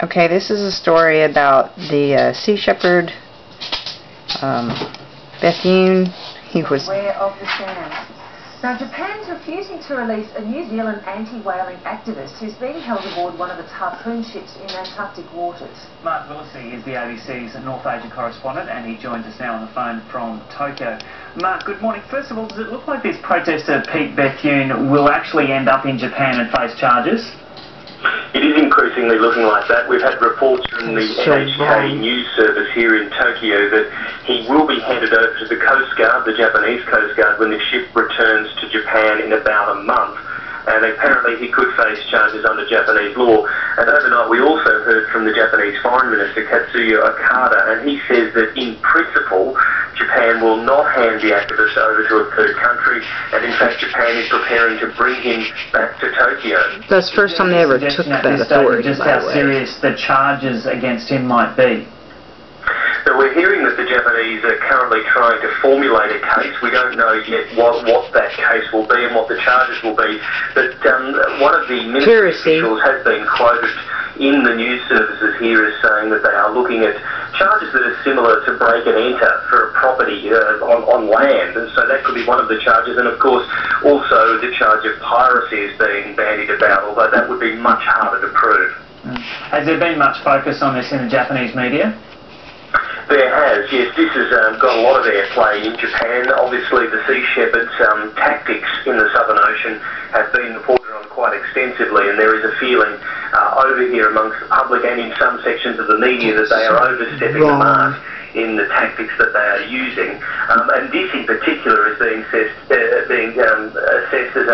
Okay, this is a story about the Sea Shepherd, Bethune. He was aware of the scam. Now, Japan's refusing to release a New Zealand anti-whaling activist who's being held aboard one of its harpoon ships in Antarctic waters. Mark Willisey is the ABC's North Asia correspondent, and he joins us now on the phone from Tokyo. Mark, good morning. First of all, does it look like this protester, Pete Bethune, will actually end up in Japan and face charges? It is increasingly looking like that. We've had reports from the NHK news service here in Tokyo that he will be handed over to the Coast Guard, the Japanese Coast Guard, when the ship returns to Japan in about a month. And apparently he could face charges under Japanese law. And overnight we also heard from the Japanese Foreign Minister, Katsuya Okada, and he says that in principle Japan will not hand the activist over to a third country, and in fact Japan is preparing to bring him back to Tokyo. That's the first time they ever took that authority, just how serious the charges against him might be. So we're hearing that the Japanese are currently trying to formulate a case. We don't know yet what that case will be and what the charges will be. But one of the ministry officials has been quoted in the news services here as saying that they are looking at charges that are similar to break and enter for a property on land. And so that could be one of the charges. And of course also the charge of piracy is being bandied about, although that would be much harder to prove. Has there been much focus on this in the Japanese media? There has, yes. This has got a lot of airplay in Japan. Obviously the Sea Shepherd's tactics in the Southern Ocean have been reported on quite extensively, and there is a feeling over here amongst the public and in some sections of the media that they are overstepping the mark in the tactics that they are using. And this in particular is being assessed as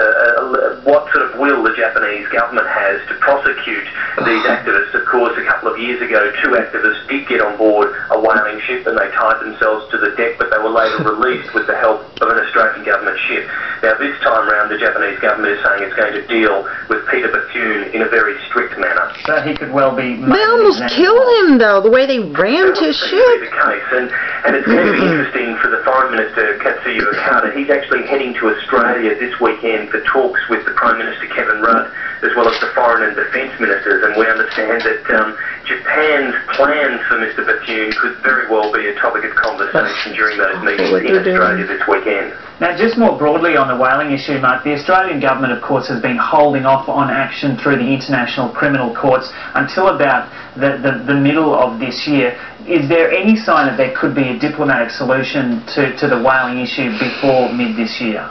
what sort of will the Japanese government has to prosecute these activists. Of course, a couple of years ago, 2 activists did get on board a whaling ship and they tied themselves to the deck, but they were later released with the help of an Australian government ship. Now this time round, the Japanese government is saying it's going to deal with Peter Bethune in a very strict manner. So he could well be... They almost killed him, though, the way they rammed his ship. And it's going to be interesting for the Foreign Minister, Katsuya Okada. He's actually heading to Australia this weekend for talks with the Prime Minister, Kevin Rudd, as well as the Foreign and Defence Ministers. And we understand that Japan's plans for Mr Bethune could very well be a topic of conversation during those meetings in Australia this weekend. Now, just more broadly on the whaling issue, Mark, the Australian government, of course, has been holding off on action through the international criminal courts until about the middle of this year. Is there any sign that there could be a diplomatic solution to the whaling issue before mid this year?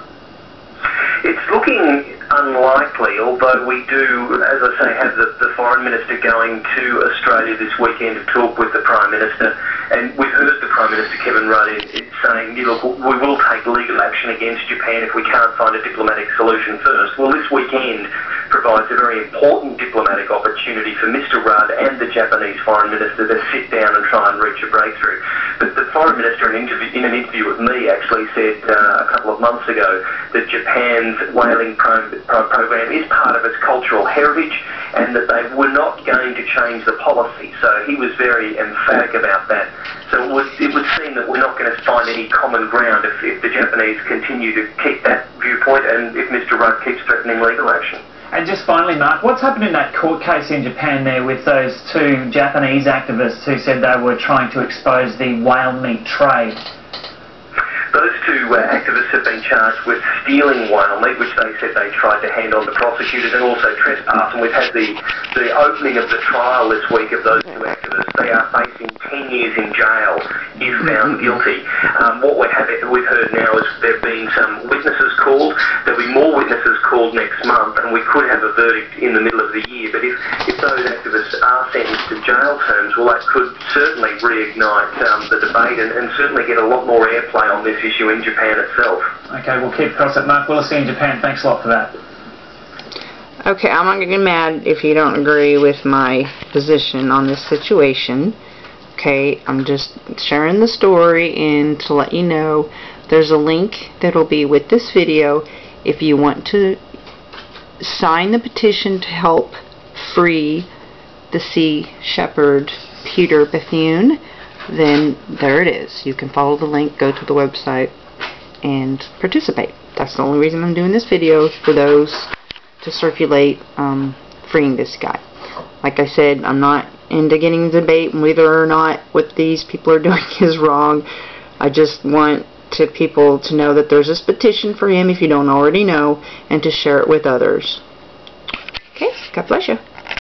It's looking unlikely, although we do, as I say, have the Foreign Minister going to Australia this weekend to talk with the Prime Minister, and we've heard the Prime Minister, Kevin Rudd, is saying, look, we will take legal action against Japan if we can't find a diplomatic solution first. Well, this weekend provides a very important diplomatic opportunity for Mr Rudd and the Japanese Foreign Minister to sit down and try and reach a breakthrough. But the Foreign Minister, in an interview with me, actually said a couple of months ago that Japan's whaling program is part of its cultural heritage and that they were not going to change the policy. So he was very emphatic about that. So it would seem that we're not going to find any common ground if the Japanese continue to keep that viewpoint and if Mr Rudd keeps threatening legal action. And just finally, Mark, what's happened in that court case in Japan there with those 2 Japanese activists who said they were trying to expose the whale meat trade? Those 2 activists have been charged with stealing whale meat, which they said they tried to hand on to prosecutors, and also trespass. And we've had the opening of the trial this week of those 2 activists. They are facing 10 years in jail if found guilty. What we've heard now is there have been some witnesses called. There'll be more witnesses called next month, and we could have a verdict in the middle of the year. But if those activists are sentenced to jail terms, well, that could certainly reignite the debate and certainly get a lot more airplay on this issue in Japan itself. Okay, we'll keep across it. Mark Willisey in Japan, thanks a lot for that. Okay, I'm not going to get mad if you don't agree with my position on this situation. Okay, I'm just sharing the story and to let you know there's a link that will be with this video if you want to sign the petition to help free the Sea Shepherd Peter Bethune. Then there it is. You can follow the link, go to the website, and participate. That's the only reason I'm doing this video, for those to circulate freeing this guy. Like I said, I'm not into getting a debate whether or not what these people are doing is wrong. I just want people to know that there's this petition for him if you don't already know, and to share it with others. Okay, God bless you.